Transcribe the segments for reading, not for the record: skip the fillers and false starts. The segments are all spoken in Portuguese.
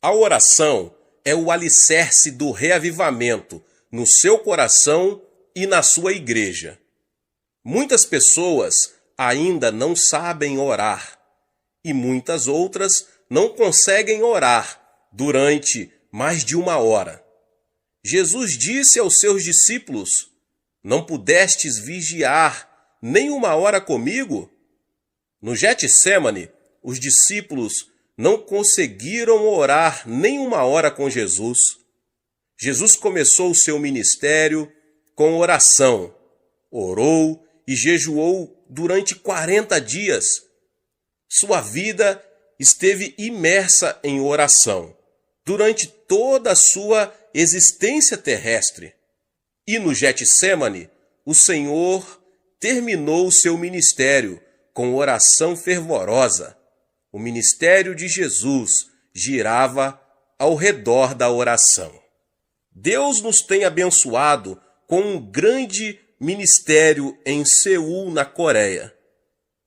A oração é o alicerce do reavivamento no seu coração e na sua igreja. Muitas pessoas ainda não sabem orar e muitas outras não conseguem orar durante mais de uma hora. Jesus disse aos seus discípulos: "Não pudestes vigiar nem uma hora comigo?" No Getsêmani, os discípulos não conseguiram orar nem uma hora com Jesus. Jesus começou o seu ministério com oração. Orou e jejuou durante 40 dias. Sua vida esteve imersa em oração durante toda a sua existência terrestre. E no Getsêmani, o Senhor terminou o seu ministério com oração fervorosa. O ministério de Jesus girava ao redor da oração. Deus nos tem abençoado com um grande ministério em Seul, na Coreia.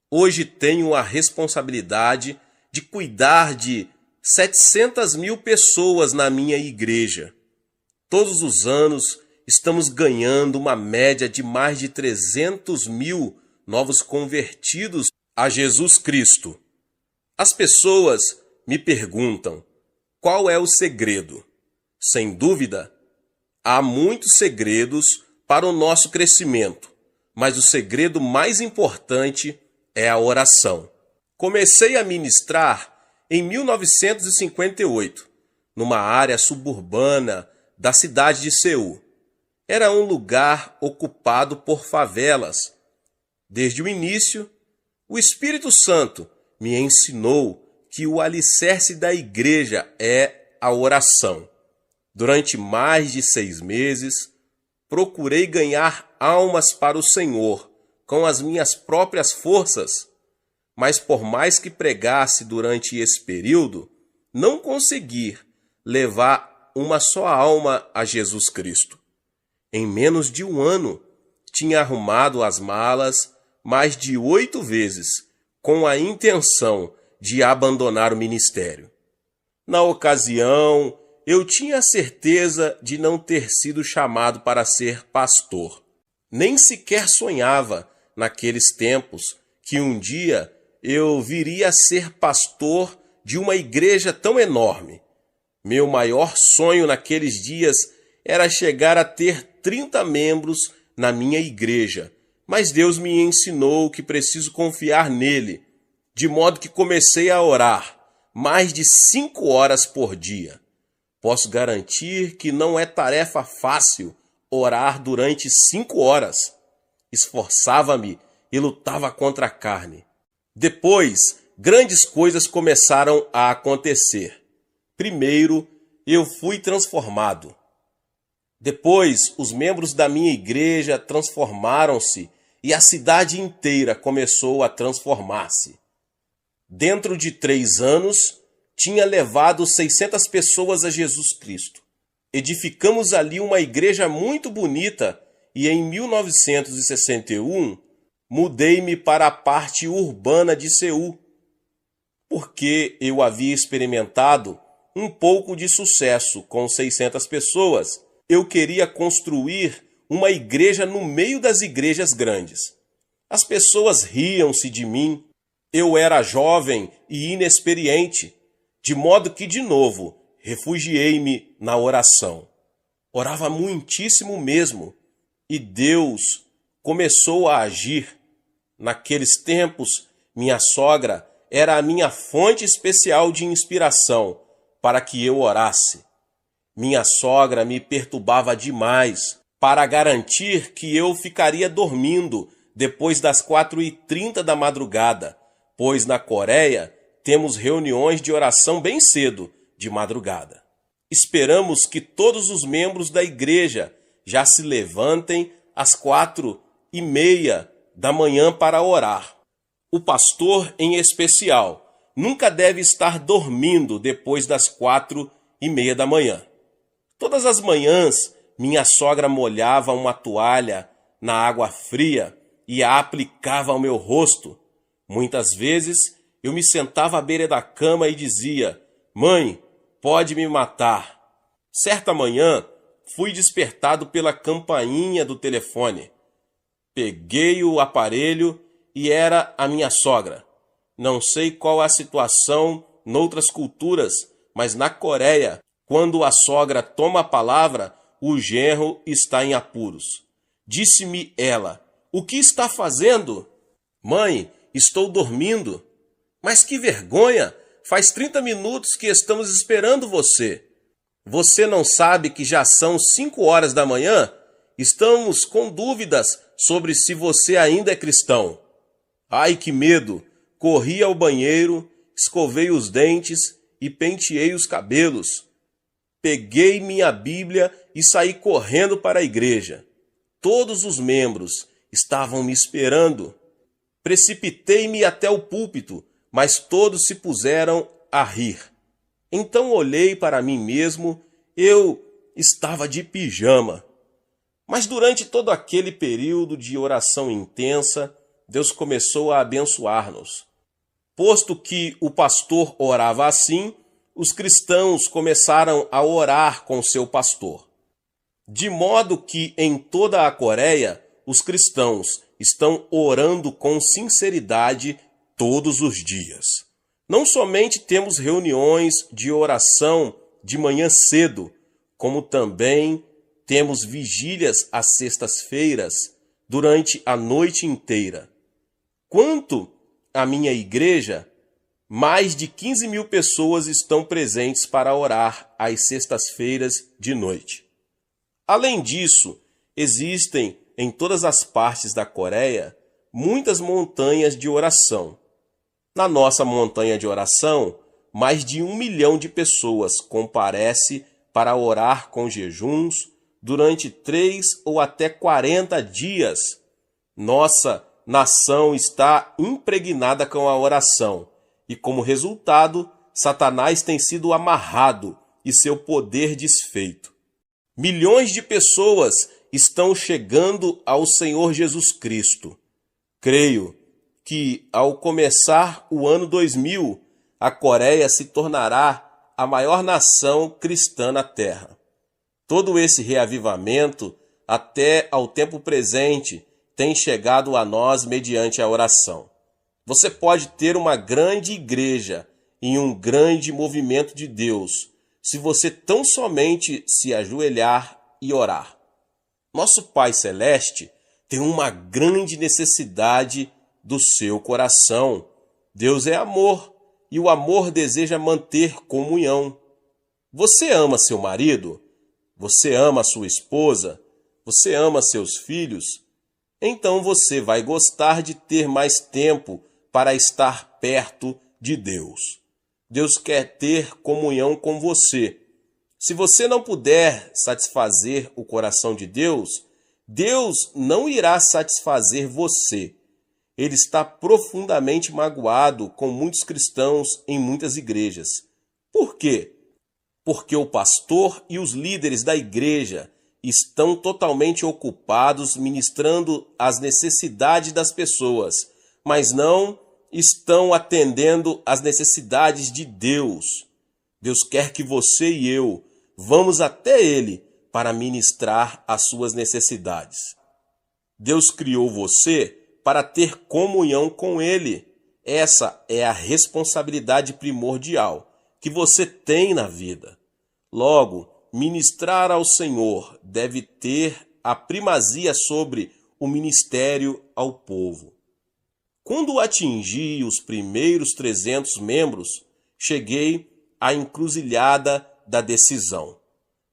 Hoje tenho a responsabilidade de cuidar de 700 mil pessoas na minha igreja. Todos os anos estamos ganhando uma média de mais de 300 mil novos convertidos a Jesus Cristo. As pessoas me perguntam: qual é o segredo? Sem dúvida, há muitos segredos para o nosso crescimento, mas o segredo mais importante é a oração. Comecei a ministrar em 1958, numa área suburbana da cidade de Seul. Era um lugar ocupado por favelas. Desde o início, o Espírito Santo me ensinou que o alicerce da igreja é a oração. Durante mais de 6 meses, procurei ganhar almas para o Senhor com as minhas próprias forças, mas por mais que pregasse durante esse período, não consegui levar uma só alma a Jesus Cristo. Em menos de um ano, tinha arrumado as malas mais de 8 vezes, com a intenção de abandonar o ministério. Na ocasião, eu tinha certeza de não ter sido chamado para ser pastor. Nem sequer sonhava, naqueles tempos, que um dia eu viria a ser pastor de uma igreja tão enorme. Meu maior sonho naqueles dias era chegar a ter 30 membros na minha igreja, mas Deus me ensinou que preciso confiar nele, de modo que comecei a orar mais de 5 horas por dia. Posso garantir que não é tarefa fácil orar durante 5 horas. Esforçava-me e lutava contra a carne. Depois, grandes coisas começaram a acontecer. Primeiro, eu fui transformado. Depois, os membros da minha igreja transformaram-se e a cidade inteira começou a transformar-se. Dentro de 3 anos, tinha levado 600 pessoas a Jesus Cristo. Edificamos ali uma igreja muito bonita e em 1961 mudei-me para a parte urbana de Seul, porque eu havia experimentado um pouco de sucesso com 600 pessoas. Eu queria construir uma igreja no meio das igrejas grandes. As pessoas riam-se de mim. Eu era jovem e inexperiente, de modo que, de novo, refugiei-me na oração. Orava muitíssimo mesmo, e Deus começou a agir. Naqueles tempos, minha sogra era a minha fonte especial de inspiração para que eu orasse. Minha sogra me perturbava demais para garantir que eu ficaria dormindo depois das 4h30 da madrugada, pois na Coreia temos reuniões de oração bem cedo, de madrugada. Esperamos que todos os membros da igreja já se levantem às 4h30 da manhã para orar. O pastor, em especial, nunca deve estar dormindo depois das 4h30 da manhã. Todas as manhãs, minha sogra molhava uma toalha na água fria e a aplicava ao meu rosto. Muitas vezes, eu me sentava à beira da cama e dizia: "Mãe, pode me matar. Certa manhã, fui despertado pela campainha do telefone. Peguei o aparelho e era a minha sogra. Não sei qual a situação noutras culturas, mas na Coreia, quando a sogra toma a palavra, o genro está em apuros. Disse-me ela: "O que está fazendo?" "Mãe, estou dormindo." "Mas que vergonha! Faz 30 minutos que estamos esperando você." "Você não sabe que já são 5 horas da manhã? Estamos com dúvidas sobre se você ainda é cristão." Ai, que medo! Corri ao banheiro, escovei os dentes e penteei os cabelos. Peguei minha Bíblia e saí correndo para a igreja. Todos os membros estavam me esperando. Precipitei-me até o púlpito, mas todos se puseram a rir. Então olhei para mim mesmo, eu estava de pijama. Mas durante todo aquele período de oração intensa, Deus começou a abençoar-nos. Posto que o pastor orava assim, os cristãos começaram a orar com seu pastor. De modo que em toda a Coreia, os cristãos estão orando com sinceridade todos os dias. Não somente temos reuniões de oração de manhã cedo, como também temos vigílias às sextas-feiras durante a noite inteira. Quanto à minha igreja, mais de 15.000 pessoas estão presentes para orar às sextas-feiras de noite. Além disso, existem em todas as partes da Coreia muitas montanhas de oração. Na nossa montanha de oração, mais de 1 milhão de pessoas comparece para orar com jejuns durante 3 ou até 40 dias. Nossa nação está impregnada com a oração e, como resultado, Satanás tem sido amarrado e seu poder desfeito. Milhões de pessoas estão chegando ao Senhor Jesus Cristo. Creio que, ao começar o ano 2000, a Coreia se tornará a maior nação cristã na Terra. Todo esse reavivamento, até ao tempo presente, tem chegado a nós mediante a oração. Você pode ter uma grande igreja e um grande movimento de Deus, se você tão somente se ajoelhar e orar. Nosso Pai Celeste tem uma grande necessidade do seu coração. Deus é amor e o amor deseja manter comunhão. Você ama seu marido? Você ama sua esposa? Você ama seus filhos? Então você vai gostar de ter mais tempo para estar perto de Deus. Deus quer ter comunhão com você. Se você não puder satisfazer o coração de Deus, Deus não irá satisfazer você. Ele está profundamente magoado com muitos cristãos em muitas igrejas. Por quê? Porque o pastor e os líderes da igreja estão totalmente ocupados ministrando as necessidades das pessoas, mas não estão atendendo às necessidades de Deus. Deus quer que você e eu vamos até Ele para ministrar as suas necessidades. Deus criou você para ter comunhão com Ele. Essa é a responsabilidade primordial que você tem na vida. Logo, ministrar ao Senhor deve ter a primazia sobre o ministério ao povo. Quando atingi os primeiros 300 membros, cheguei à encruzilhada da decisão.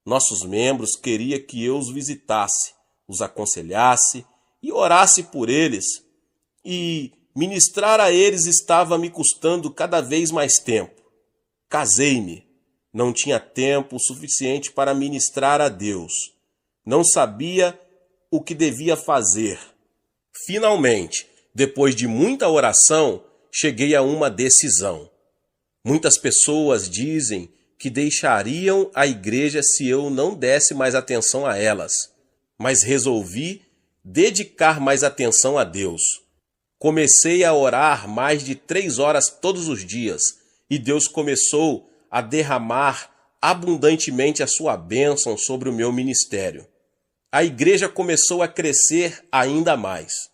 Nossos membros queriam que eu os visitasse, os aconselhasse e orasse por eles. E ministrar a eles estava me custando cada vez mais tempo. Casei-me. Não tinha tempo suficiente para ministrar a Deus. Não sabia o que devia fazer. Finalmente, depois de muita oração, cheguei a uma decisão. Muitas pessoas dizem que deixariam a igreja se eu não desse mais atenção a elas, mas resolvi dedicar mais atenção a Deus. Comecei a orar mais de 3 horas todos os dias e Deus começou a derramar abundantemente a sua bênção sobre o meu ministério. A igreja começou a crescer ainda mais.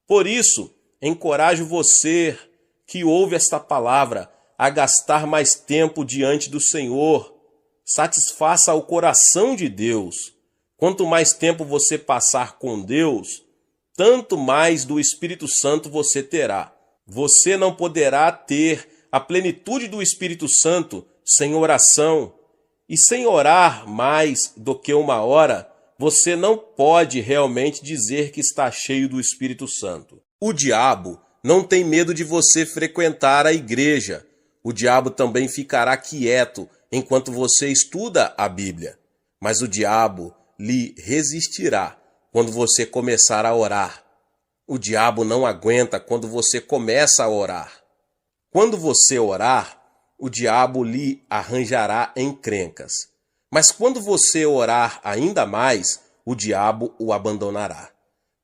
Por isso, encorajo você que ouve esta palavra a gastar mais tempo diante do Senhor. Satisfaça o coração de Deus. Quanto mais tempo você passar com Deus, tanto mais do Espírito Santo você terá. Você não poderá ter a plenitude do Espírito Santo sem oração. E sem orar mais do que uma hora, você não pode realmente dizer que está cheio do Espírito Santo. O diabo não tem medo de você frequentar a igreja. O diabo também ficará quieto enquanto você estuda a Bíblia. Mas o diabo lhe resistirá quando você começar a orar. O diabo não aguenta quando você começa a orar. Quando você orar, o diabo lhe arranjará encrencas. Mas quando você orar ainda mais, o diabo o abandonará.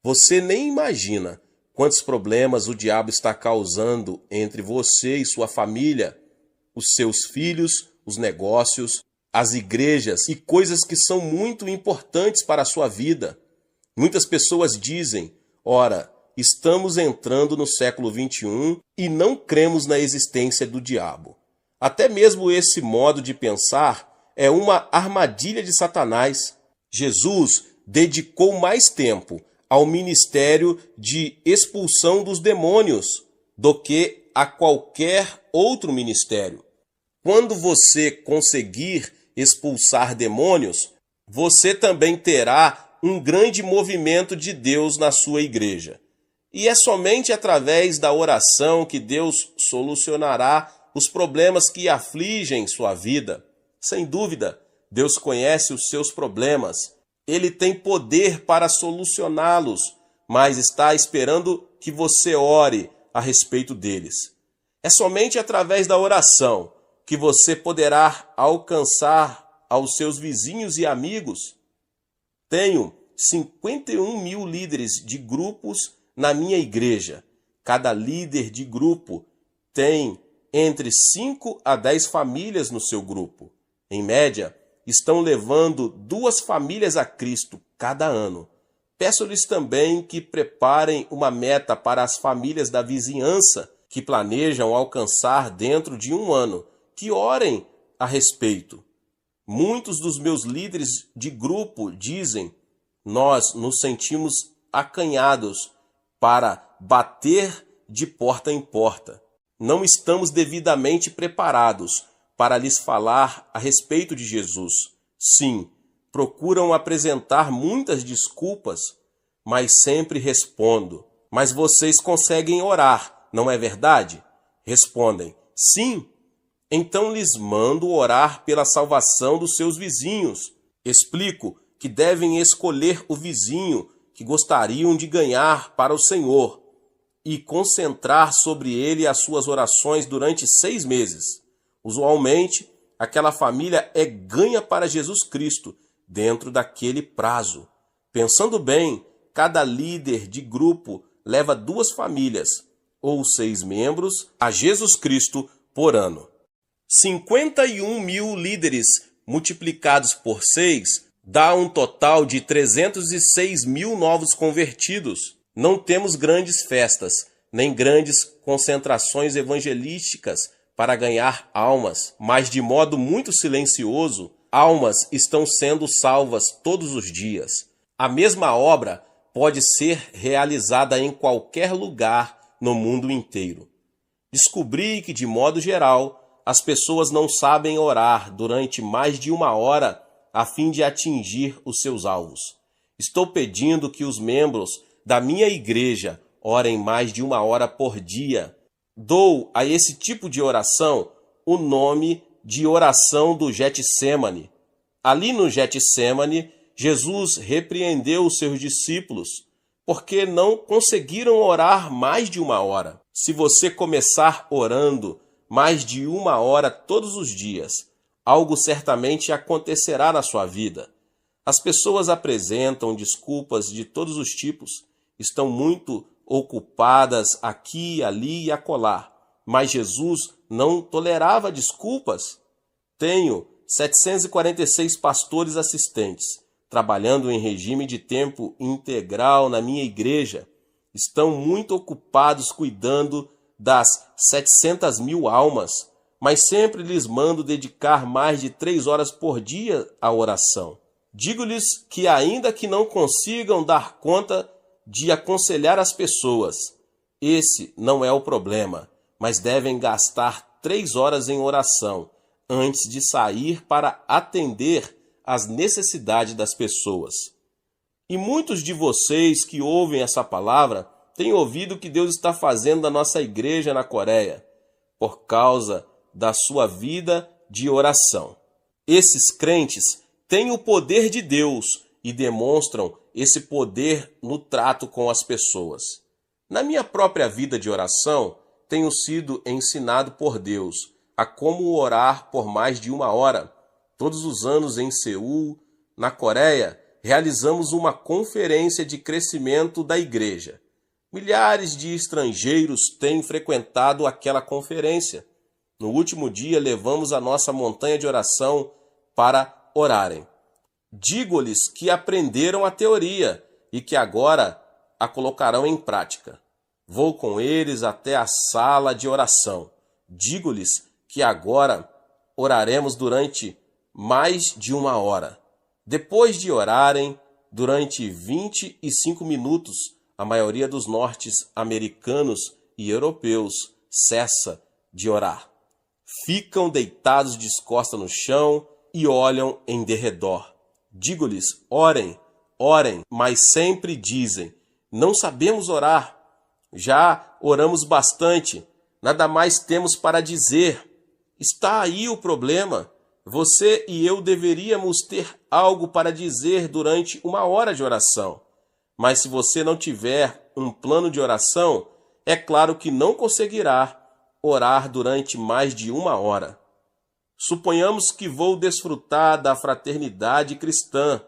Você nem imagina quantos problemas o diabo está causando entre você e sua família, os seus filhos, os negócios, as igrejas e coisas que são muito importantes para a sua vida. Muitas pessoas dizem, ora, estamos entrando no século XXI e não cremos na existência do diabo. Até mesmo esse modo de pensar é uma armadilha de Satanás. Jesus dedicou mais tempo ao ministério de expulsão dos demônios do que a qualquer outro ministério. Quando você conseguir expulsar demônios, você também terá um grande movimento de Deus na sua igreja. E é somente através da oração que Deus solucionará os problemas que afligem sua vida. Sem dúvida, Deus conhece os seus problemas. Ele tem poder para solucioná-los, mas está esperando que você ore a respeito deles. É somente através da oração que você poderá alcançar aos seus vizinhos e amigos. Tenho 51.000 líderes de grupos na minha igreja. Cada líder de grupo tem entre 5 a 10 famílias no seu grupo. Em média, estão levando 2 famílias a Cristo cada ano. Peço-lhes também que preparem uma meta para as famílias da vizinhança que planejam alcançar dentro de 1 ano, que orem a respeito. Muitos dos meus líderes de grupo dizem, nós nos sentimos acanhados para bater de porta em porta. Não estamos devidamente preparados para lhes falar a respeito de Jesus. Sim, procuram apresentar muitas desculpas, mas sempre respondo, mas vocês conseguem orar, não é verdade? Respondem, sim. Então lhes mando orar pela salvação dos seus vizinhos. Explico que devem escolher o vizinho que gostariam de ganhar para o Senhor e concentrar sobre ele as suas orações durante 6 meses. Usualmente, aquela família é ganha para Jesus Cristo dentro daquele prazo. Pensando bem, cada líder de grupo leva 2 famílias, ou 6 membros, a Jesus Cristo por ano. 51.000 líderes multiplicados por 6 dá um total de 306.000 novos convertidos. Não temos grandes festas, nem grandes concentrações evangelísticas para ganhar almas, mas de modo muito silencioso, almas estão sendo salvas todos os dias. A mesma obra pode ser realizada em qualquer lugar no mundo inteiro. Descobri que, de modo geral, as pessoas não sabem orar durante mais de 1 hora a fim de atingir os seus alvos. Estou pedindo que os membros da minha igreja orem mais de 1 hora por dia. Dou a esse tipo de oração o nome de oração do Getsêmani. Ali no Getsêmani, Jesus repreendeu os seus discípulos porque não conseguiram orar mais de 1 hora. Se você começar orando mais de 1 hora todos os dias, algo certamente acontecerá na sua vida. As pessoas apresentam desculpas de todos os tipos, estão muito ocupadas aqui, ali e acolá, mas Jesus não tolerava desculpas. Tenho 746 pastores assistentes, trabalhando em regime de tempo integral na minha igreja, estão muito ocupados cuidando das 700.000 almas, mas sempre lhes mando dedicar mais de 3 horas por dia à oração. Digo-lhes que ainda que não consigam dar conta de aconselhar as pessoas, esse não é o problema, mas devem gastar 3 horas em oração antes de sair para atender às necessidades das pessoas. E muitos de vocês que ouvem essa palavra têm ouvido o que Deus está fazendo na nossa igreja na Coreia, por causa da sua vida de oração. Esses crentes têm o poder de Deus e demonstram esse poder no trato com as pessoas. Na minha própria vida de oração, tenho sido ensinado por Deus a como orar por mais de 1 hora. Todos os anos em Seul, na Coreia, realizamos uma conferência de crescimento da igreja. Milhares de estrangeiros têm frequentado aquela conferência. No último dia, levamos a nossa montanha de oração para orarem. Digo-lhes que aprenderam a teoria e que agora a colocarão em prática. Vou com eles até a sala de oração. Digo-lhes que agora oraremos durante mais de 1 hora. Depois de orarem durante 25 minutos, a maioria dos norte-americanos e europeus cessa de orar. Ficam deitados de costas no chão e olham em derredor. Digo-lhes, orem, orem, mas sempre dizem, não sabemos orar. Já oramos bastante, nada mais temos para dizer. Está aí o problema. Você e eu deveríamos ter algo para dizer durante 1 hora de oração. Mas se você não tiver um plano de oração, é claro que não conseguirá orar durante mais de 1 hora. Suponhamos que vou desfrutar da fraternidade cristã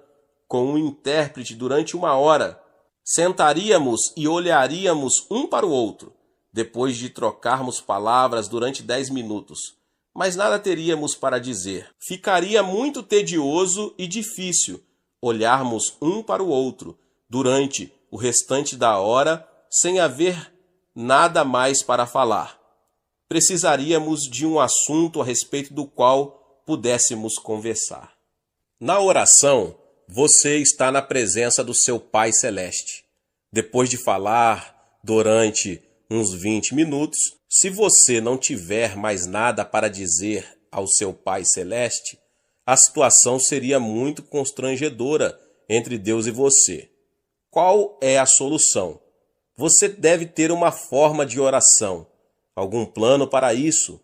com um intérprete durante 1 hora. Sentaríamos e olharíamos um para o outro, depois de trocarmos palavras durante 10 minutos. Mas nada teríamos para dizer. Ficaria muito tedioso e difícil olharmos um para o outro durante o restante da hora sem haver nada mais para falar. Precisaríamos de um assunto a respeito do qual pudéssemos conversar. Na oração, você está na presença do seu Pai Celeste. Depois de falar durante uns 20 minutos, se você não tiver mais nada para dizer ao seu Pai Celeste, a situação seria muito constrangedora entre Deus e você. Qual é a solução? Você deve ter uma forma de oração, algum plano para isso.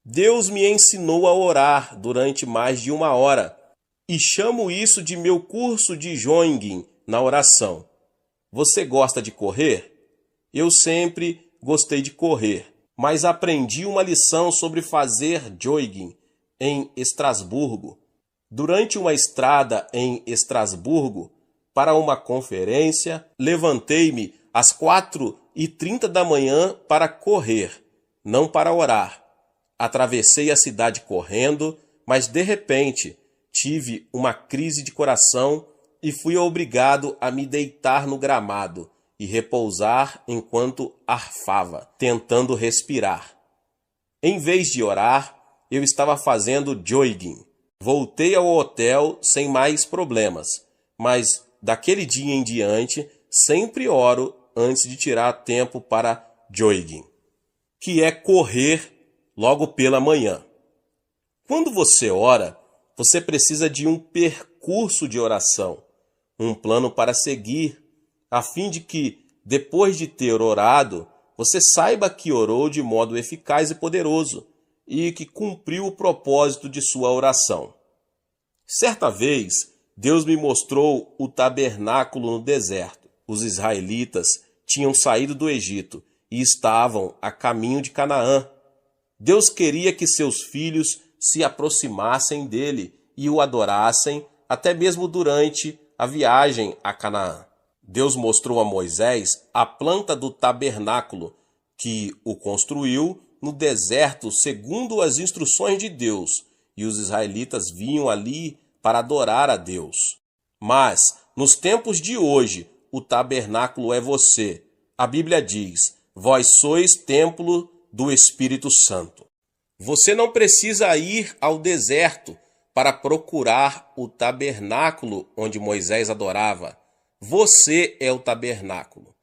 Deus me ensinou a orar durante mais de 1 hora e chamo isso de meu curso de Joiging na oração. Você gosta de correr? Eu sempre gostei de correr, mas aprendi uma lição sobre fazer jogging em Estrasburgo. Durante uma estrada em Estrasburgo, para uma conferência, levantei-me às 4h30 da manhã para correr, não para orar. Atravessei a cidade correndo, mas de repente tive uma crise de coração e fui obrigado a me deitar no gramado e repousar enquanto arfava, tentando respirar. Em vez de orar, eu estava fazendo jogging. Voltei ao hotel sem mais problemas, mas daquele dia em diante sempre oro antes de tirar tempo para jogging, que é correr logo pela manhã. Quando você ora, você precisa de um percurso de oração, um plano para seguir, a fim de que, depois de ter orado, você saiba que orou de modo eficaz e poderoso e que cumpriu o propósito de sua oração. Certa vez, Deus me mostrou o tabernáculo no deserto. Os israelitas tinham saído do Egito e estavam a caminho de Canaã. Deus queria que seus filhos se aproximassem dele e o adorassem até mesmo durante a viagem a Canaã. Deus mostrou a Moisés a planta do tabernáculo, que o construiu no deserto segundo as instruções de Deus, e os israelitas vinham ali para adorar a Deus. Mas, nos tempos de hoje, o tabernáculo é você. A Bíblia diz: vós sois templo do Espírito Santo. Você não precisa ir ao deserto para procurar o tabernáculo onde Moisés adorava. Você é o tabernáculo.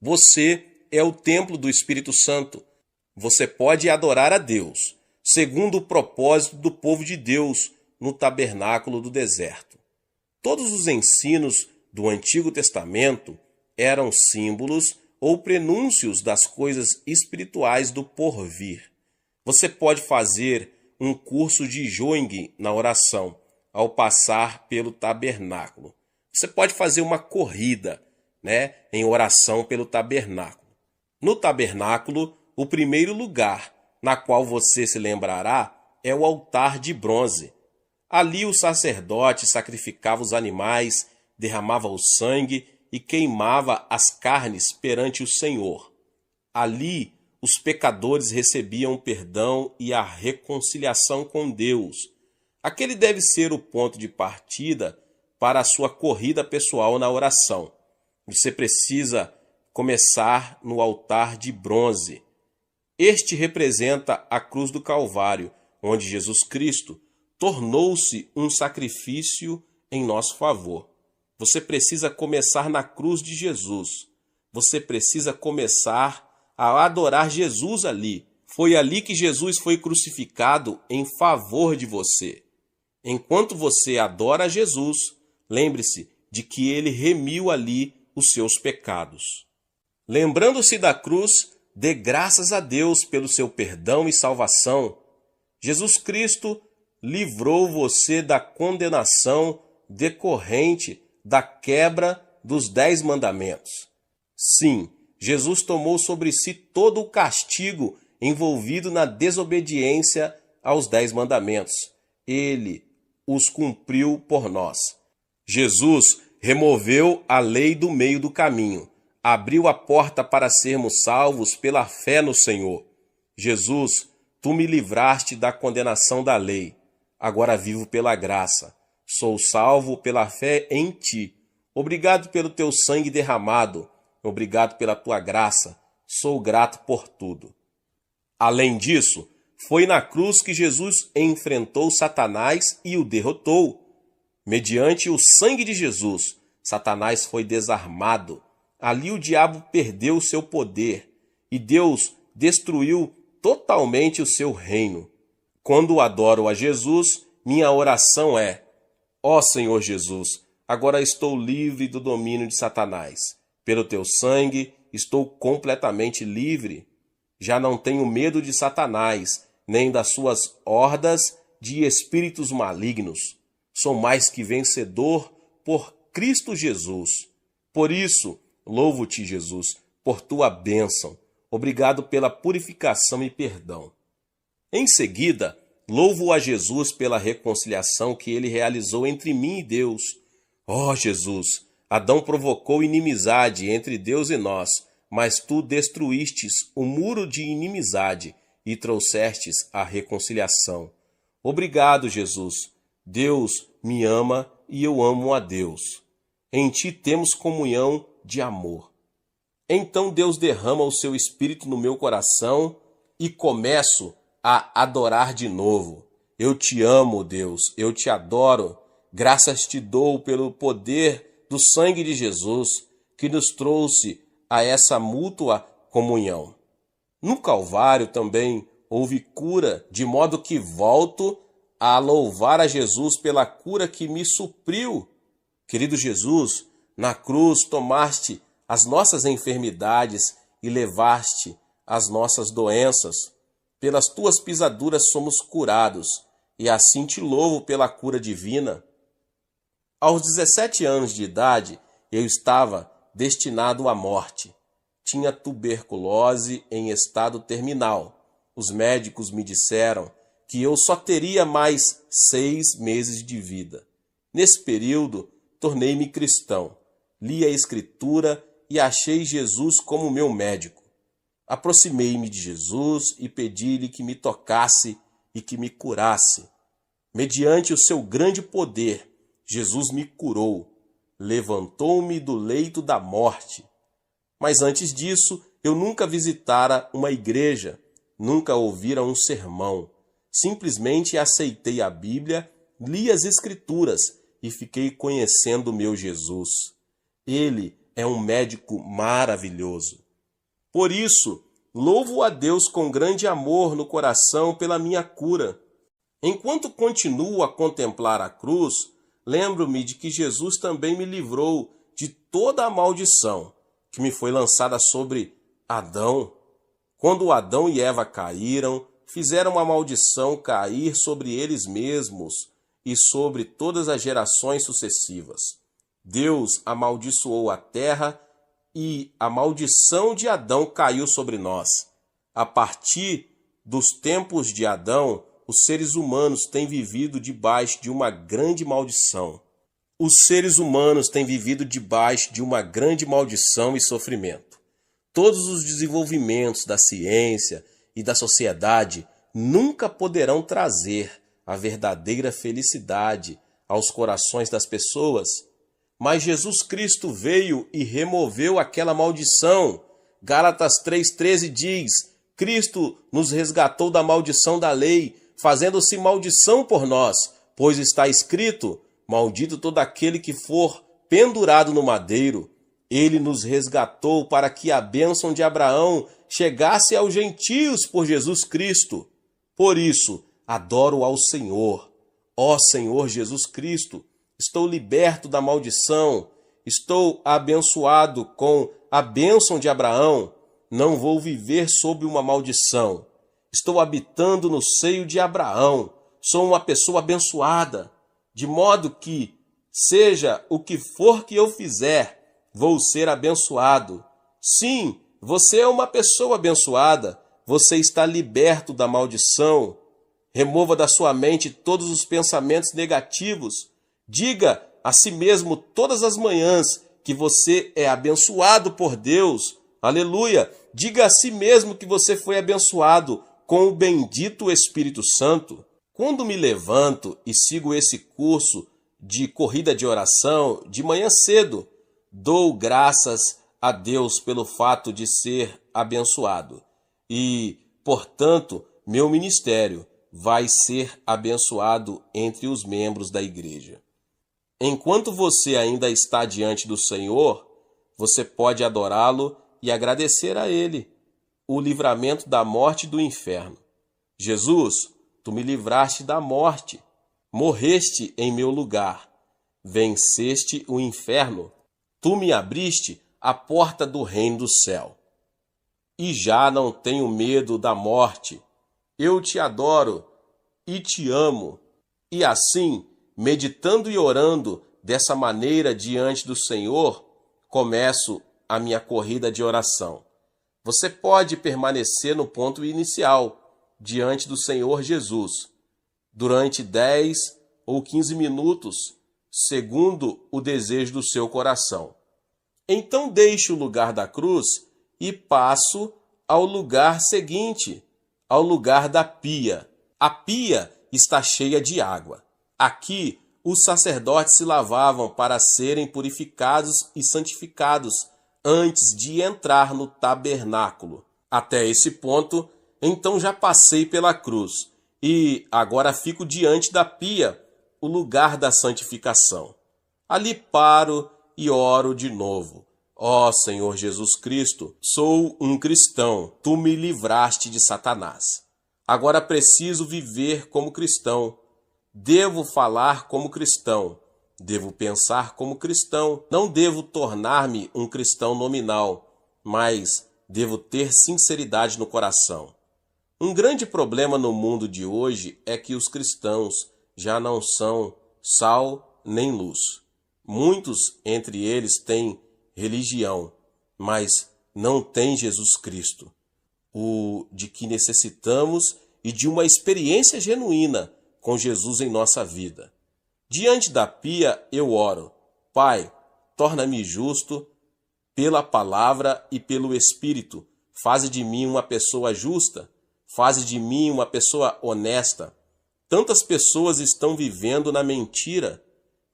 Você é o templo do Espírito Santo. Você pode adorar a Deus, segundo o propósito do povo de Deus no tabernáculo do deserto. Todos os ensinos do Antigo Testamento eram símbolos ou prenúncios das coisas espirituais do porvir. Você pode fazer um curso de Joing na oração ao passar pelo tabernáculo. Você pode fazer uma corrida, em oração pelo tabernáculo. No tabernáculo, o primeiro lugar na qual você se lembrará é o altar de bronze. Ali o sacerdote sacrificava os animais, derramava o sangue e queimava as carnes perante o Senhor. Ali os pecadores recebiam o perdão e a reconciliação com Deus. Aquele deve ser o ponto de partida para a sua corrida pessoal na oração. Você precisa começar no altar de bronze. Este representa a cruz do Calvário, onde Jesus Cristo tornou-se um sacrifício em nosso favor. Você precisa começar na cruz de Jesus. Você precisa começar a adorar Jesus ali. Foi ali que Jesus foi crucificado em favor de você. Enquanto você adora Jesus, lembre-se de que ele remiu ali os seus pecados. Lembrando-se da cruz, dê graças a Deus pelo seu perdão e salvação. Jesus Cristo livrou você da condenação decorrente da quebra dos 10 mandamentos. Sim, Jesus tomou sobre si todo o castigo envolvido na desobediência aos 10 mandamentos. Ele os cumpriu por nós. Jesus removeu a lei do meio do caminho, abriu a porta para sermos salvos pela fé no Senhor. Jesus, tu me livraste da condenação da lei. Agora vivo pela graça. Sou salvo pela fé em ti. Obrigado pelo teu sangue derramado. Obrigado pela tua graça. Sou grato por tudo. Além disso, foi na cruz que Jesus enfrentou Satanás e o derrotou. Mediante o sangue de Jesus, Satanás foi desarmado. Ali o diabo perdeu seu poder e Deus destruiu totalmente o seu reino. Quando adoro a Jesus, minha oração é: ó Senhor Jesus, agora estou livre do domínio de Satanás. Pelo teu sangue, estou completamente livre. Já não tenho medo de Satanás, nem das suas hordas de espíritos malignos. Sou mais que vencedor por Cristo Jesus. Por isso, louvo-te, Jesus, por tua bênção. Obrigado pela purificação e perdão. Em seguida, louvo a Jesus pela reconciliação que ele realizou entre mim e Deus. Ó Jesus, Adão provocou inimizade entre Deus e nós, mas tu destruístes o muro de inimizade e trouxestes a reconciliação. Obrigado, Jesus. Deus me ama e eu amo a Deus. Em ti temos comunhão de amor. Então Deus derrama o seu Espírito no meu coração e começo a adorar de novo. Eu te amo, Deus, eu te adoro. Graças te dou pelo poder do sangue de Jesus que nos trouxe a essa mútua comunhão. No Calvário também houve cura, de modo que volto a louvar a Jesus pela cura que me supriu. Querido Jesus, na cruz tomaste as nossas enfermidades e levaste as nossas doenças. Pelas tuas pisaduras somos curados, e assim te louvo pela cura divina. Aos 17 anos de idade, eu estava destinado à morte. Tinha tuberculose em estado terminal. Os médicos me disseram que eu só teria mais 6 meses de vida. Nesse período, tornei-me cristão. Li a Escritura e achei Jesus como meu médico. Aproximei-me de Jesus e pedi-lhe que me tocasse e que me curasse. Mediante o seu grande poder, Jesus me curou, levantou-me do leito da morte. Mas antes disso, eu nunca visitara uma igreja, nunca ouvira um sermão. Simplesmente aceitei a Bíblia, li as Escrituras e fiquei conhecendo o meu Jesus. Ele é um médico maravilhoso. Por isso, louvo a Deus com grande amor no coração pela minha cura. Enquanto continuo a contemplar a cruz, lembro-me de que Jesus também me livrou de toda a maldição que me foi lançada sobre Adão. Quando Adão e Eva caíram, fizeram a maldição cair sobre eles mesmos e sobre todas as gerações sucessivas. Deus amaldiçoou a terra e a maldição de Adão caiu sobre nós. A partir dos tempos de Adão, os seres humanos têm vivido debaixo de uma grande maldição. Os seres humanos têm vivido debaixo de uma grande maldição e sofrimento. Todos os desenvolvimentos da ciência e da sociedade nunca poderão trazer a verdadeira felicidade aos corações das pessoas. Mas Jesus Cristo veio e removeu aquela maldição. Gálatas 3,13 diz: Cristo nos resgatou da maldição da lei, fazendo-se maldição por nós, pois está escrito: maldito todo aquele que for pendurado no madeiro. Ele nos resgatou para que a bênção de Abraão chegasse aos gentios por Jesus Cristo. Por isso, adoro ao Senhor. Ó Senhor Jesus Cristo, estou liberto da maldição, estou abençoado com a bênção de Abraão. Não vou viver sob uma maldição. Estou habitando no seio de Abraão. Sou uma pessoa abençoada, de modo que, seja o que for que eu fizer, vou ser abençoado. Sim, você é uma pessoa abençoada. Você está liberto da maldição. Remova da sua mente todos os pensamentos negativos. Diga a si mesmo todas as manhãs que você é abençoado por Deus. Aleluia! Diga a si mesmo que você foi abençoado com o bendito Espírito Santo. Quando me levanto e sigo esse curso de corrida de oração de manhã cedo, dou graças a Deus pelo fato de ser abençoado. E, portanto, meu ministério vai ser abençoado entre os membros da igreja. Enquanto você ainda está diante do Senhor, você pode adorá-lo e agradecer a Ele o livramento da morte e do inferno. Jesus, tu me livraste da morte, morreste em meu lugar, venceste o inferno, tu me abriste a porta do reino do céu. E já não tenho medo da morte. Eu te adoro e te amo. E assim, meditando e orando dessa maneira diante do Senhor, começo a minha corrida de oração. Você pode permanecer no ponto inicial, diante do Senhor Jesus, durante 10 ou 15 minutos, segundo o desejo do seu coração. Então deixe o lugar da cruz e passo ao lugar seguinte, ao lugar da pia. A pia está cheia de água. Aqui, os sacerdotes se lavavam para serem purificados e santificados antes de entrar no tabernáculo. Até esse ponto, então já passei pela cruz e agora fico diante da pia, o lugar da santificação. Ali paro e oro de novo. Ó Senhor Jesus Cristo, sou um cristão, tu me livraste de Satanás. Agora preciso viver como cristão. Devo falar como cristão. Devo pensar como cristão. Não devo tornar-me um cristão nominal, mas devo ter sinceridade no coração. Um grande problema no mundo de hoje é que os cristãos já não são sal nem luz. Muitos entre eles têm religião, mas não têm Jesus Cristo, o de que necessitamos e de uma experiência genuína com Jesus em nossa vida. Diante da pia eu oro: Pai, torna-me justo pela palavra e pelo Espírito. Faze de mim uma pessoa justa, faze de mim uma pessoa honesta. Tantas pessoas estão vivendo na mentira,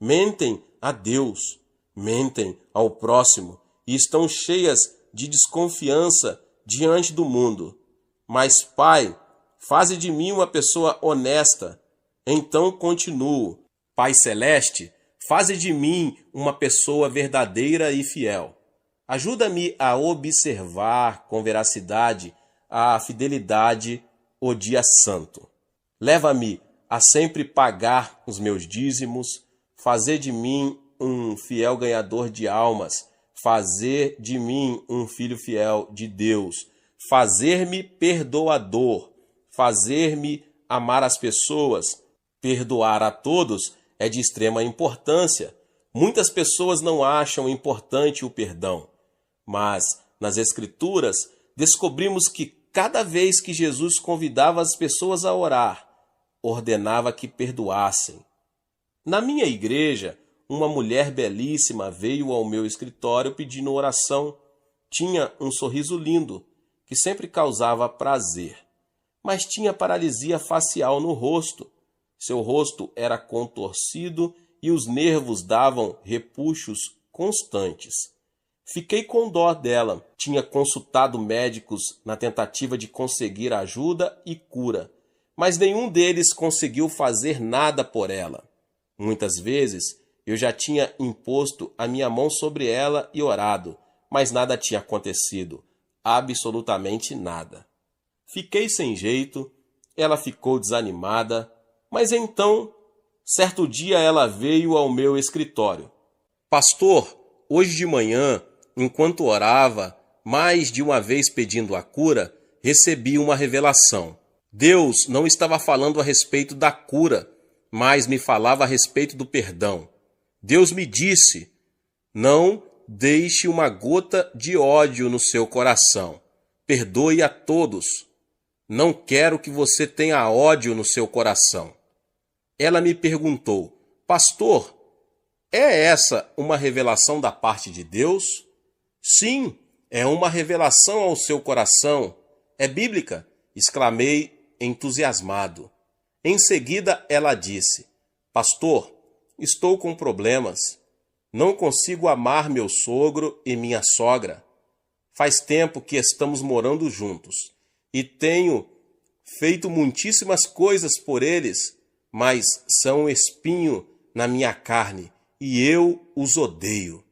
mentem a Deus, mentem ao próximo e estão cheias de desconfiança diante do mundo. Mas, Pai, faze de mim uma pessoa honesta. Então continuo. Pai Celeste, faze de mim uma pessoa verdadeira e fiel. Ajuda-me a observar com veracidade a fidelidade o dia santo. Leva-me a sempre pagar os meus dízimos, fazer de mim um fiel ganhador de almas, fazer de mim um filho fiel de Deus, fazer-me perdoador, fazer-me amar as pessoas, perdoar a todos é de extrema importância. Muitas pessoas não acham importante o perdão, mas nas Escrituras descobrimos que cada vez que Jesus convidava as pessoas a orar, ordenava que perdoassem. Na minha igreja, uma mulher belíssima veio ao meu escritório pedindo oração. Tinha um sorriso lindo, que sempre causava prazer, mas tinha paralisia facial no rosto. Seu rosto era contorcido e os nervos davam repuxos constantes. Fiquei com dó dela. Tinha consultado médicos na tentativa de conseguir ajuda e cura, mas nenhum deles conseguiu fazer nada por ela. Muitas vezes eu já tinha imposto a minha mão sobre ela e orado, mas nada tinha acontecido, absolutamente nada. Fiquei sem jeito, ela ficou desanimada, mas então, certo dia ela veio ao meu escritório. Pastor, hoje de manhã, enquanto orava, mais de uma vez pedindo a cura, recebi uma revelação. Deus não estava falando a respeito da cura, mas me falava a respeito do perdão. Deus me disse: não deixe uma gota de ódio no seu coração. Perdoe a todos. Não quero que você tenha ódio no seu coração. Ela me perguntou: pastor, é essa uma revelação da parte de Deus? Sim, é uma revelação ao seu coração. É bíblica? Exclamei entusiasmado. Em seguida ela disse: pastor, estou com problemas. Não consigo amar meu sogro e minha sogra. Faz tempo que estamos morando juntos e tenho feito muitíssimas coisas por eles, mas são um espinho na minha carne e eu os odeio.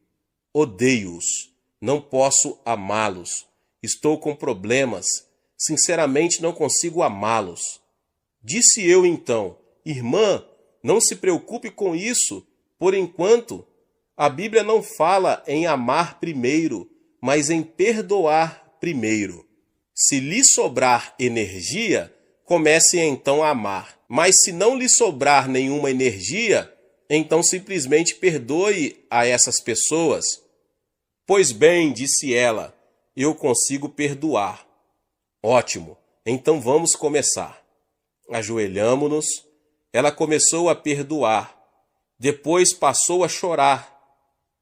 Odeio-os. Não posso amá-los. Estou com problemas. Sinceramente, não consigo amá-los. Disse eu então: irmã, não se preocupe com isso. Por enquanto, a Bíblia não fala em amar primeiro, mas em perdoar primeiro. Se lhe sobrar energia, comece então a amar. Mas se não lhe sobrar nenhuma energia, então simplesmente perdoe a essas pessoas. Pois bem, disse ela, eu consigo perdoar. Ótimo, então vamos começar. Ajoelhamo-nos, ela começou a perdoar. Depois passou a chorar.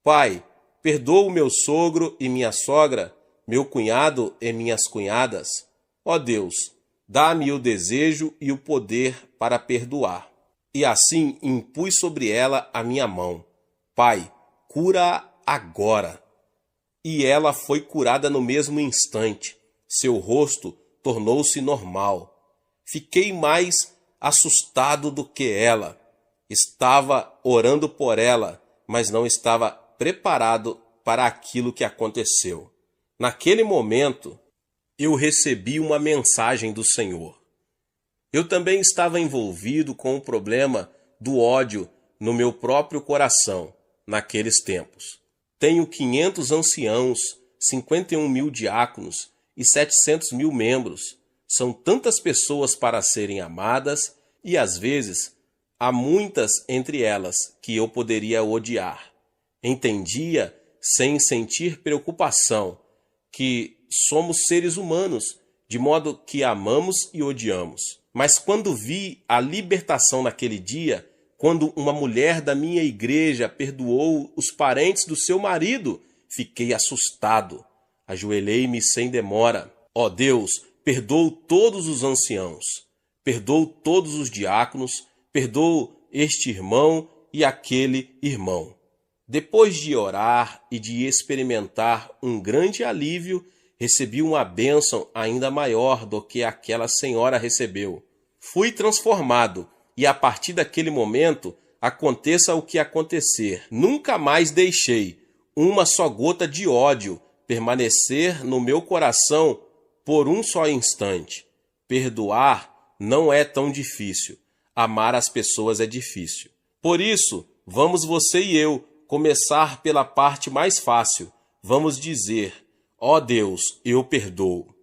Pai, perdoa o meu sogro e minha sogra, meu cunhado e minhas cunhadas. Ó Deus, dá-me o desejo e o poder para perdoar. E assim impus sobre ela a minha mão. Pai, cura agora. E ela foi curada no mesmo instante. Seu rosto tornou-se normal. Fiquei mais assustado do que ela. Estava orando por ela, mas não estava preparado para aquilo que aconteceu. Naquele momento, eu recebi uma mensagem do Senhor. Eu também estava envolvido com o problema do ódio no meu próprio coração, naqueles tempos. Tenho 500 anciãos, 51 mil diáconos e 700 mil membros. São tantas pessoas para serem amadas e, às vezes, há muitas entre elas que eu poderia odiar. Entendia, sem sentir preocupação, que somos seres humanos, de modo que amamos e odiamos. Mas quando vi a libertação naquele dia, quando uma mulher da minha igreja perdoou os parentes do seu marido, fiquei assustado. Ajoelhei-me sem demora. Ó Deus, perdoa todos os anciãos. perdoo todos os diáconos, perdoo este irmão e aquele irmão. Depois de orar e de experimentar um grande alívio, recebi uma bênção ainda maior do que aquela senhora recebeu. Fui transformado e a partir daquele momento, aconteça o que acontecer, nunca mais deixei uma só gota de ódio permanecer no meu coração por um só instante. Perdoar não é tão difícil. Amar as pessoas é difícil. Por isso, vamos você e eu começar pela parte mais fácil. Vamos dizer: ó Deus, eu perdoo.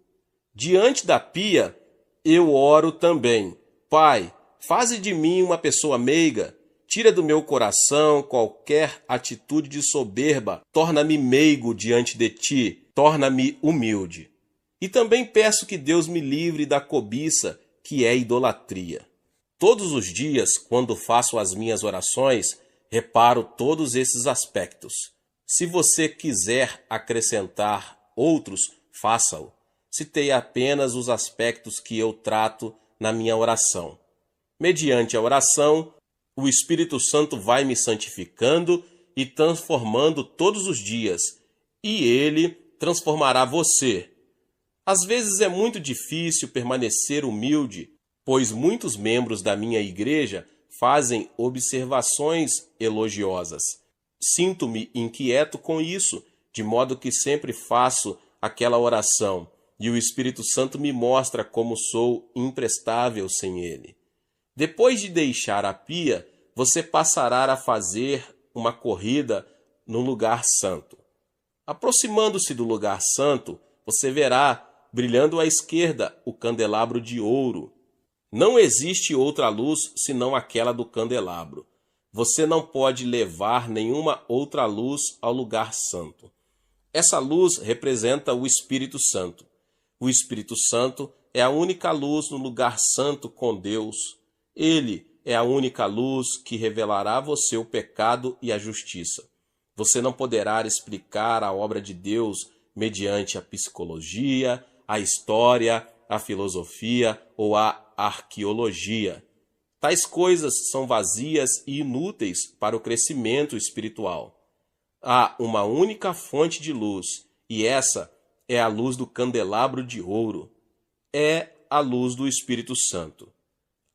Diante da pia, eu oro também. Pai, faze de mim uma pessoa meiga. Tira do meu coração qualquer atitude de soberba. Torna-me meigo diante de ti. Torna-me humilde. E também peço que Deus me livre da cobiça, que é idolatria. Todos os dias, quando faço as minhas orações, reparo todos esses aspectos. Se você quiser acrescentar outros, faça-o. Citei apenas os aspectos que eu trato na minha oração. Mediante a oração, o Espírito Santo vai me santificando e transformando todos os dias, e ele transformará você. Às vezes é muito difícil permanecer humilde, pois muitos membros da minha igreja fazem observações elogiosas. Sinto-me inquieto com isso, de modo que sempre faço aquela oração, e o Espírito Santo me mostra como sou imprestável sem ele. Depois de deixar a pia, você passará a fazer uma corrida no lugar santo. Aproximando-se do lugar santo, você verá, brilhando à esquerda, o candelabro de ouro. Não existe outra luz senão aquela do candelabro. Você não pode levar nenhuma outra luz ao lugar santo. Essa luz representa o Espírito Santo. O Espírito Santo é a única luz no lugar santo com Deus. Ele é a única luz que revelará a você o pecado e a justiça. Você não poderá explicar a obra de Deus mediante a psicologia, a história, a filosofia ou a arqueologia. Tais coisas são vazias e inúteis para o crescimento espiritual. Há uma única fonte de luz, e essa é a luz do candelabro de ouro. É a luz do Espírito Santo.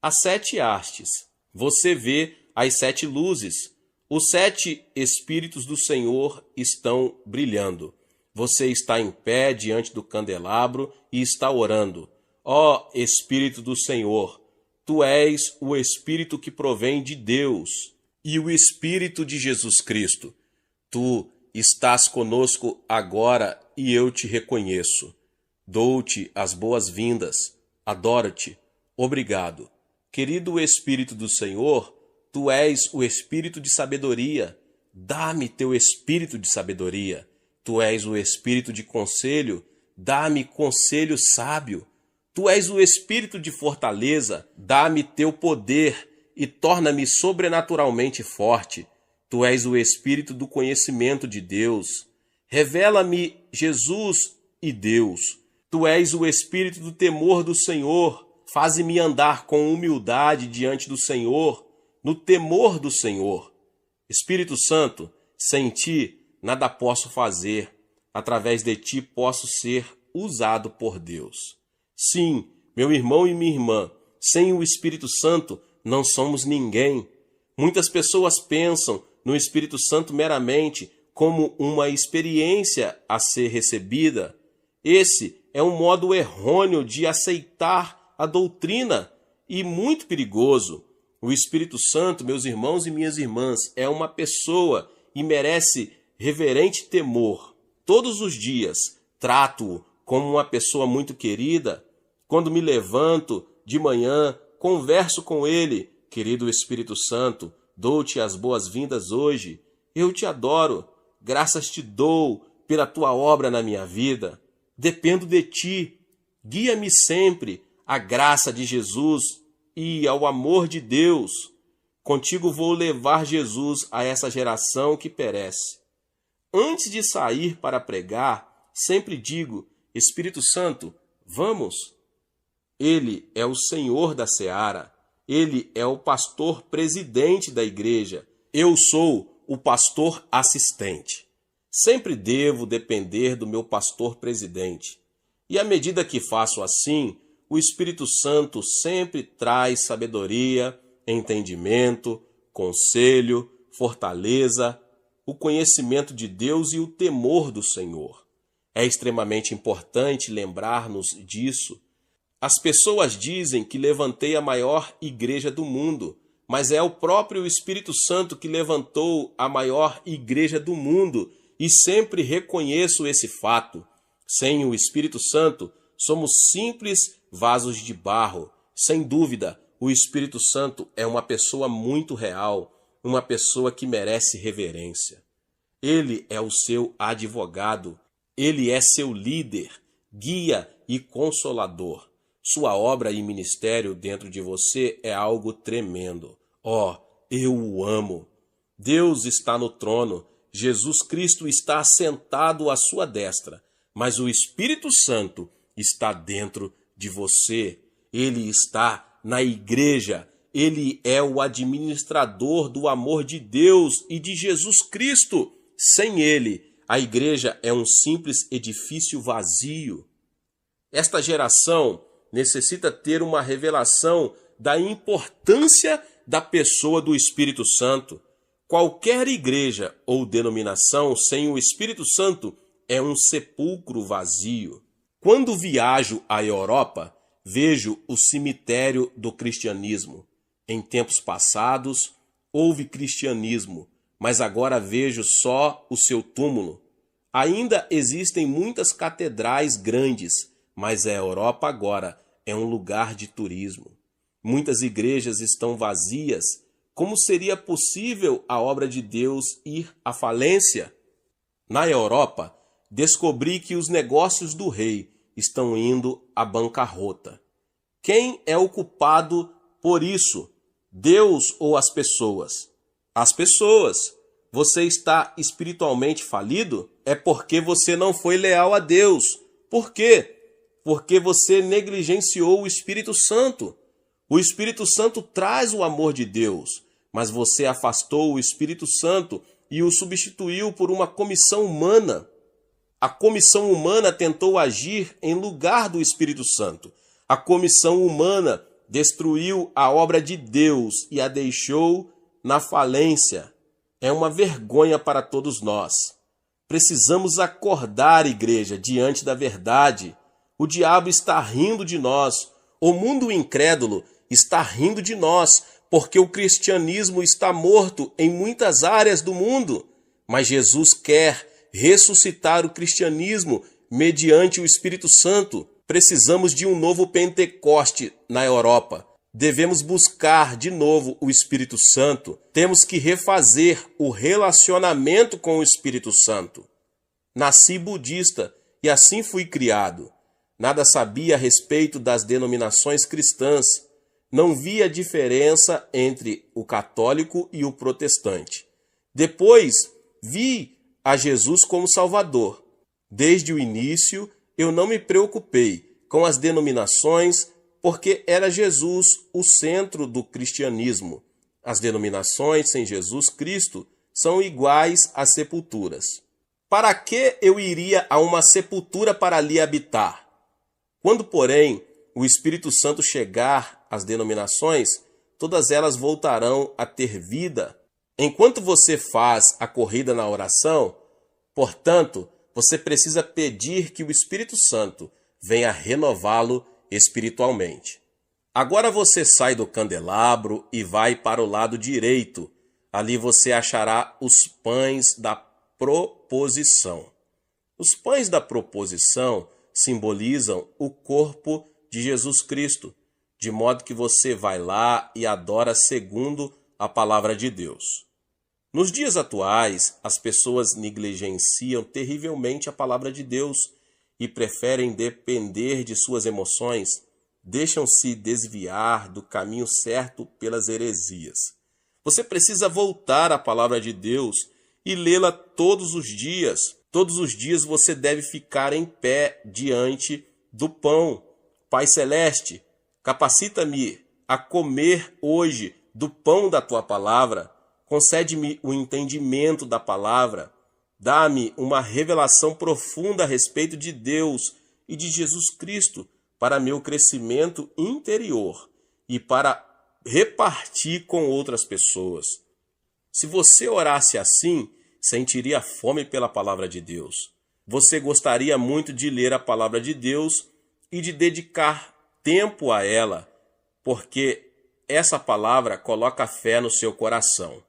As 7 hastes. Você vê as 7 luzes. Os 7 Espíritos do Senhor estão brilhando. Você está em pé diante do candelabro e está orando. Ó Espírito do Senhor, tu és o Espírito que provém de Deus e o Espírito de Jesus Cristo. Tu estás conosco agora e eu te reconheço. Dou-te as boas-vindas. Adoro-te. Obrigado. Querido Espírito do Senhor, tu és o Espírito de sabedoria. Dá-me teu Espírito de sabedoria. Tu és o Espírito de conselho. Dá-me conselho sábio. Tu és o Espírito de fortaleza. Dá-me teu poder e torna-me sobrenaturalmente forte. Tu és o Espírito do conhecimento de Deus. Revela-me Jesus e Deus. Tu és o Espírito do temor do Senhor. Faze-me andar com humildade diante do Senhor, no temor do Senhor. Espírito Santo, sem ti nada posso fazer. Através de ti posso ser usado por Deus. Sim, meu irmão e minha irmã, sem o Espírito Santo não somos ninguém. Muitas pessoas pensam no Espírito Santo meramente como uma experiência a ser recebida. Esse é um modo errôneo de aceitar a doutrina e muito perigoso. O Espírito Santo, meus irmãos e minhas irmãs, é uma pessoa e merece reverente temor. Todos os dias trato-o como uma pessoa muito querida. Quando me levanto de manhã, converso com ele. Querido Espírito Santo, dou-te as boas-vindas hoje. Eu te adoro. Graças te dou pela tua obra na minha vida. Dependo de ti. Guia-me sempre à graça de Jesus e ao amor de Deus. Contigo vou levar Jesus a essa geração que perece. Antes de sair para pregar, sempre digo: Espírito Santo, vamos? Ele é o Senhor da seara. Ele é o pastor presidente da igreja. Eu sou o pastor assistente. Sempre devo depender do meu pastor presidente. E à medida que faço assim, o Espírito Santo sempre traz sabedoria, entendimento, conselho, fortaleza, o conhecimento de Deus e o temor do Senhor. É extremamente importante lembrar-nos disso. As pessoas dizem que levantei a maior igreja do mundo, mas é o próprio Espírito Santo que levantou a maior igreja do mundo, e sempre reconheço esse fato. Sem o Espírito Santo, somos simples vasos de barro. Sem dúvida, o Espírito Santo é uma pessoa muito real, uma pessoa que merece reverência. Ele é o seu advogado, ele é seu líder, guia e consolador. Sua obra e ministério dentro de você é algo tremendo. Eu o amo. Deus está no trono, Jesus Cristo está assentado à sua destra, mas o Espírito Santo está dentro de você. Ele está na igreja. Ele é o administrador do amor de Deus e de Jesus Cristo. Sem ele, a igreja é um simples edifício vazio. Esta geração necessita ter uma revelação da importância da pessoa do Espírito Santo. Qualquer igreja ou denominação sem o Espírito Santo é um sepulcro vazio. Quando viajo à Europa, vejo o cemitério do cristianismo. Em tempos passados, houve cristianismo, mas agora vejo só o seu túmulo. Ainda existem muitas catedrais grandes, mas a Europa agora é um lugar de turismo. Muitas igrejas estão vazias. Como seria possível a obra de Deus ir à falência? Na Europa, descobri que os negócios do rei estão indo à bancarrota. Quem é o culpado por isso? Deus ou as pessoas? As pessoas. Você está espiritualmente falido? É porque você não foi leal a Deus. Por quê? Porque você negligenciou o Espírito Santo. O Espírito Santo traz o amor de Deus, mas você afastou o Espírito Santo e o substituiu por uma comissão humana. A comissão humana tentou agir em lugar do Espírito Santo. A comissão humana destruiu a obra de Deus e a deixou na falência. É uma vergonha para todos nós. Precisamos acordar, igreja, diante da verdade. O diabo está rindo de nós. O mundo incrédulo está rindo de nós, porque o cristianismo está morto em muitas áreas do mundo. Mas Jesus quer ressuscitar o cristianismo mediante o Espírito Santo. Precisamos de um novo Pentecoste na Europa. Devemos buscar de novo o Espírito Santo. Temos que refazer o relacionamento com o Espírito Santo. Nasci budista e assim fui criado. Nada sabia a respeito das denominações cristãs. Não via diferença entre o católico e o protestante. Depois, vi a Jesus como Salvador. Desde o início, eu não me preocupei com as denominações, porque era Jesus o centro do cristianismo. As denominações sem Jesus Cristo são iguais às sepulturas. Para que eu iria a uma sepultura para ali habitar? Quando, porém, o Espírito Santo chegar às denominações, todas elas voltarão a ter vida. Enquanto você faz a corrida na oração, portanto, você precisa pedir que o Espírito Santo venha renová-lo espiritualmente. Agora você sai do candelabro e vai para o lado direito. Ali você achará os pães da proposição. Os pães da proposição simbolizam o corpo de Jesus Cristo, de modo que você vai lá e adora segundo a palavra de Deus. Nos dias atuais, as pessoas negligenciam terrivelmente a palavra de Deus e preferem depender de suas emoções, deixam-se desviar do caminho certo pelas heresias. Você precisa voltar à palavra de Deus e lê-la todos os dias. Todos os dias você deve ficar em pé diante do pão. Pai Celeste, Capacita-me a comer hoje do pão da tua palavra. Concede-me o entendimento da palavra. Dá-me uma revelação profunda a respeito de Deus e de Jesus Cristo para meu crescimento interior e para repartir com outras pessoas. Se você orasse assim, sentiria fome pela palavra de Deus. Você gostaria muito de ler a palavra de Deus e de dedicar tempo a ela, porque essa palavra coloca fé no seu coração.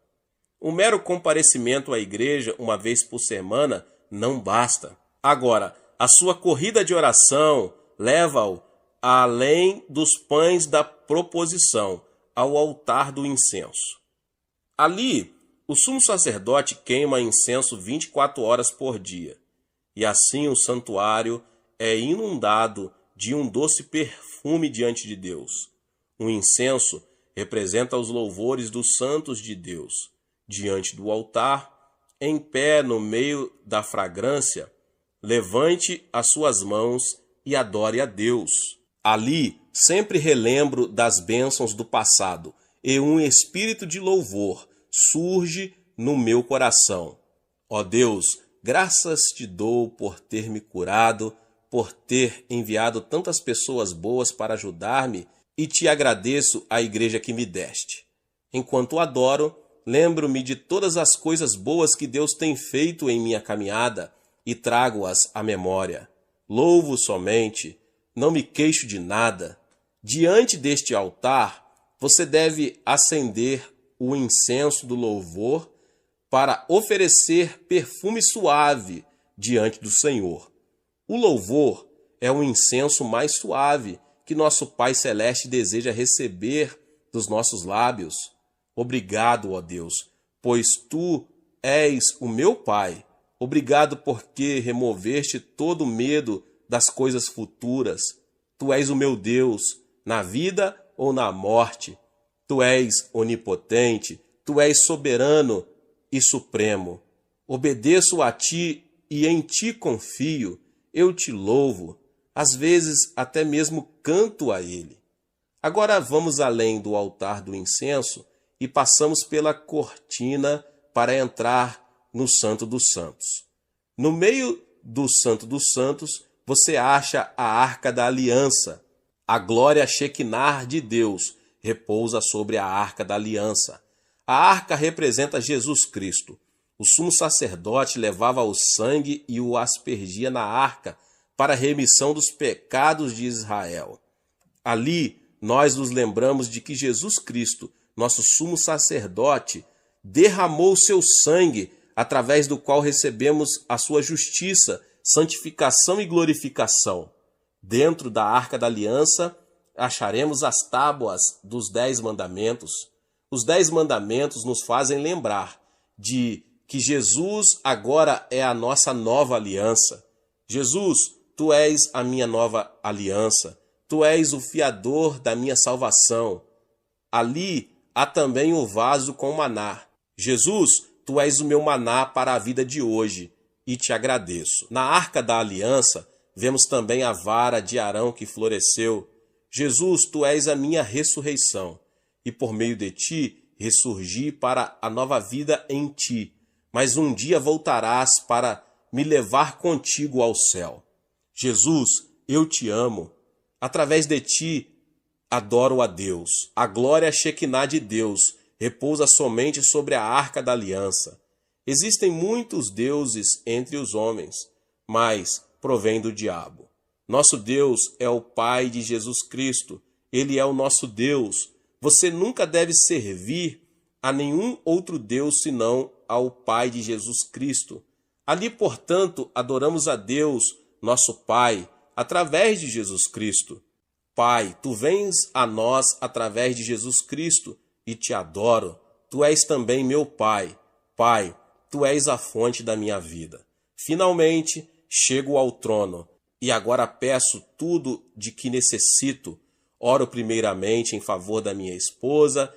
O mero comparecimento à igreja uma vez por semana não basta. Agora, a sua corrida de oração leva-o além dos pães da proposição, ao altar do incenso. Ali, o sumo sacerdote queima incenso 24 horas por dia, e assim o santuário é inundado de um doce perfume diante de Deus. O incenso representa os louvores dos santos de Deus. Diante do altar, em pé no meio da fragrância, levante as suas mãos e adore a Deus. Ali, sempre relembro das bênçãos do passado, e um espírito de louvor surge no meu coração. Ó Deus, graças te dou por ter me curado, por ter enviado tantas pessoas boas para ajudar-me, e te agradeço a igreja que me deste. Enquanto adoro, lembro-me de todas as coisas boas que Deus tem feito em minha caminhada e trago-as à memória. Louvo somente, não me queixo de nada. Diante deste altar, você deve acender o incenso do louvor para oferecer perfume suave diante do Senhor. O louvor é o incenso mais suave que nosso Pai Celeste deseja receber dos nossos lábios. Obrigado, ó Deus, pois tu és o meu Pai. Obrigado porque removeste todo o medo das coisas futuras. Tu és o meu Deus, na vida ou na morte. Tu és onipotente, tu és soberano e supremo. Obedeço a ti e em ti confio. Eu te louvo, às vezes até mesmo canto a ele. Agora vamos além do altar do incenso e passamos pela cortina para entrar no Santo dos Santos. No meio do Santo dos Santos, você acha a Arca da Aliança. A glória Shekinah de Deus repousa sobre a Arca da Aliança. A arca representa Jesus Cristo. O sumo sacerdote levava o sangue e o aspergia na arca para a remissão dos pecados de Israel. Ali, nós nos lembramos de que Jesus Cristo, nosso sumo sacerdote, derramou seu sangue, através do qual recebemos a sua justiça, santificação e glorificação. Dentro da Arca da Aliança, acharemos as tábuas dos 10 mandamentos. Os 10 mandamentos nos fazem lembrar de que Jesus agora é a nossa nova aliança. Jesus, tu és a minha nova aliança. Tu és o fiador da minha salvação. Ali há também o vaso com maná. Jesus, tu és o meu maná para a vida de hoje, e te agradeço. Na Arca da Aliança, vemos também a vara de Arão que floresceu. Jesus, tu és a minha ressurreição, e por meio de ti ressurgi para a nova vida em ti. Mas um dia voltarás para me levar contigo ao céu. Jesus, eu te amo. Através de ti, adoro a Deus. A glória Shekinah de Deus repousa somente sobre a Arca da Aliança. Existem muitos deuses entre os homens, mas provém do diabo. Nosso Deus é o Pai de Jesus Cristo. Ele é o nosso Deus. Você nunca deve servir a nenhum outro Deus senão ao Pai de Jesus Cristo. Ali, portanto, adoramos a Deus, nosso Pai, através de Jesus Cristo. Pai, tu vens a nós através de Jesus Cristo e te adoro. Tu és também meu Pai. Pai, tu és a fonte da minha vida. Finalmente, chego ao trono e agora peço tudo de que necessito. Oro primeiramente em favor da minha esposa,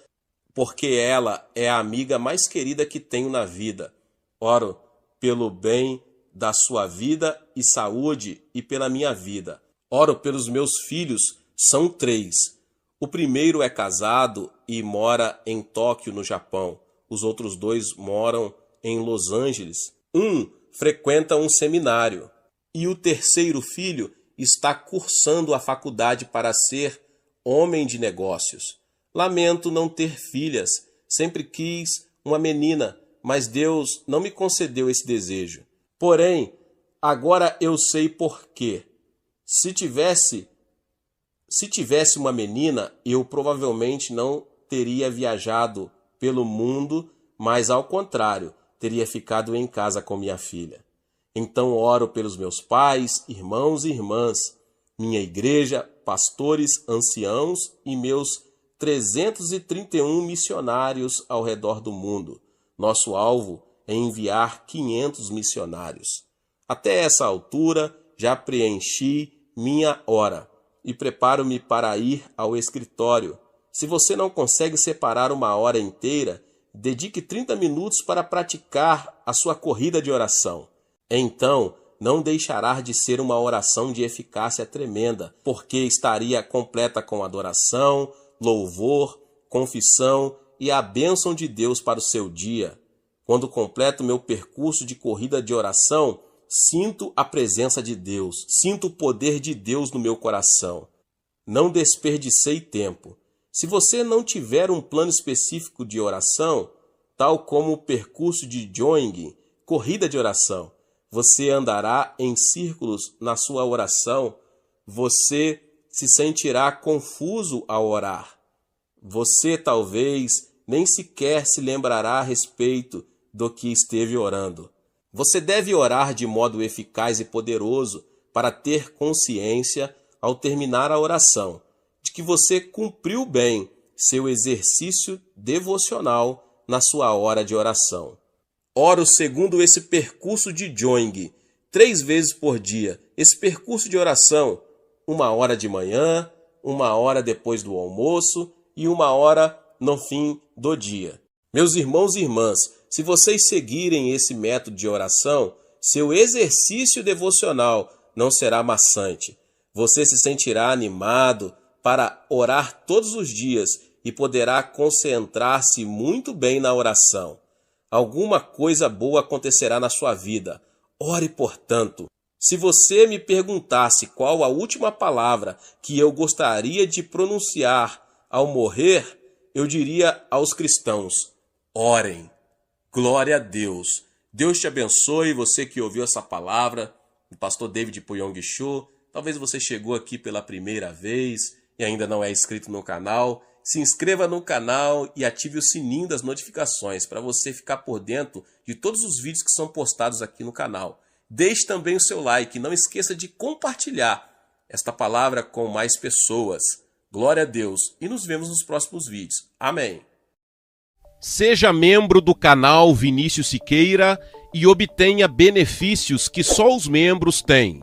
porque ela é a amiga mais querida que tenho na vida. Oro pelo bem da sua vida e saúde e pela minha vida. Oro pelos meus filhos, são 3. O primeiro é casado e mora em Tóquio, no Japão. Os outros dois moram em Los Angeles. Um frequenta um seminário. E o terceiro filho está cursando a faculdade para ser homem de negócios. Lamento não ter filhas. Sempre quis uma menina, mas Deus não me concedeu esse desejo. Porém, agora eu sei por quê. Se tivesse uma menina, eu provavelmente não teria viajado pelo mundo, mas ao contrário, teria ficado em casa com minha filha. Então oro pelos meus pais, irmãos e irmãs, minha igreja, pastores, anciãos e meus 331 missionários ao redor do mundo. Nosso alvo é enviar 500 missionários. Até essa altura, já preenchi minha hora e preparo-me para ir ao escritório. Se você não consegue separar uma hora inteira, dedique 30 minutos para praticar a sua corrida de oração. Então, não deixará de ser uma oração de eficácia tremenda, porque estaria completa com adoração, louvor, confissão e a bênção de Deus para o seu dia. Quando completo meu percurso de corrida de oração, sinto a presença de Deus, sinto o poder de Deus no meu coração. Não desperdicei tempo. Se você não tiver um plano específico de oração, tal como o percurso de jogging, corrida de oração, você andará em círculos na sua oração, você se sentirá confuso ao orar. Você talvez nem sequer se lembrará a respeito do que esteve orando. Você deve orar de modo eficaz e poderoso para ter consciência, ao terminar a oração, de que você cumpriu bem seu exercício devocional na sua hora de oração. Oro segundo esse percurso de jogging, 3 vezes por dia. Esse percurso de oração, 1 hora de manhã, 1 hora depois do almoço e 1 hora no fim do dia. Meus irmãos e irmãs, se vocês seguirem esse método de oração, seu exercício devocional não será maçante. Você se sentirá animado para orar todos os dias e poderá concentrar-se muito bem na oração. Alguma coisa boa acontecerá na sua vida. Ore, portanto. Se você me perguntasse qual a última palavra que eu gostaria de pronunciar ao morrer, eu diria aos cristãos: orem. Glória a Deus. Deus te abençoe, você que ouviu essa palavra, o pastor David Puyong Cho. Talvez você chegou aqui pela primeira vez e ainda não é inscrito no canal. Se inscreva no canal e ative o sininho das notificações para você ficar por dentro de todos os vídeos que são postados aqui no canal. Deixe também o seu like e não esqueça de compartilhar esta palavra com mais pessoas. Glória a Deus e nos vemos nos próximos vídeos. Amém. Seja membro do canal Vinícius Siqueira e obtenha benefícios que só os membros têm.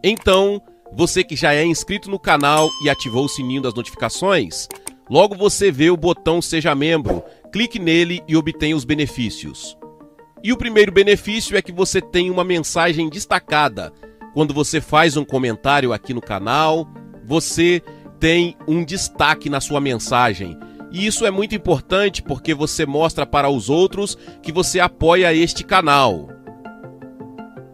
Então, você que já é inscrito no canal e ativou o sininho das notificações, logo você vê o botão Seja Membro, clique nele e obtenha os benefícios. E o primeiro benefício é que você tem uma mensagem destacada. Quando você faz um comentário aqui no canal, você tem um destaque na sua mensagem. E isso é muito importante porque você mostra para os outros que você apoia este canal.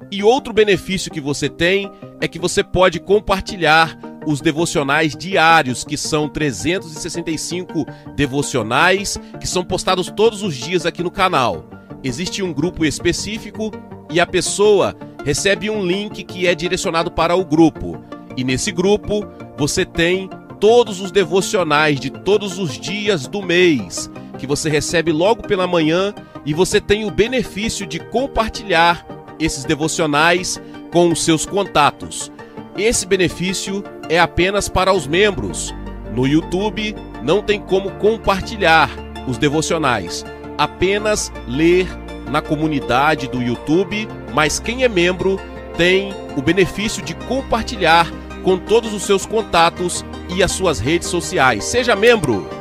E outro benefício que você tem é que você pode compartilhar os devocionais diários, que são 365 devocionais, que são postados todos os dias aqui no canal. Existe um grupo específico e a pessoa recebe um link que é direcionado para o grupo. E nesse grupo você tem todos os devocionais de todos os dias do mês, que você recebe logo pela manhã, e você tem o benefício de compartilhar esses devocionais com os seus contatos. Esse benefício é apenas para os membros. No YouTube não tem como compartilhar os devocionais, apenas ler na comunidade do YouTube, mas quem é membro tem o benefício de compartilhar com todos os seus contatos e as suas redes sociais. Seja membro!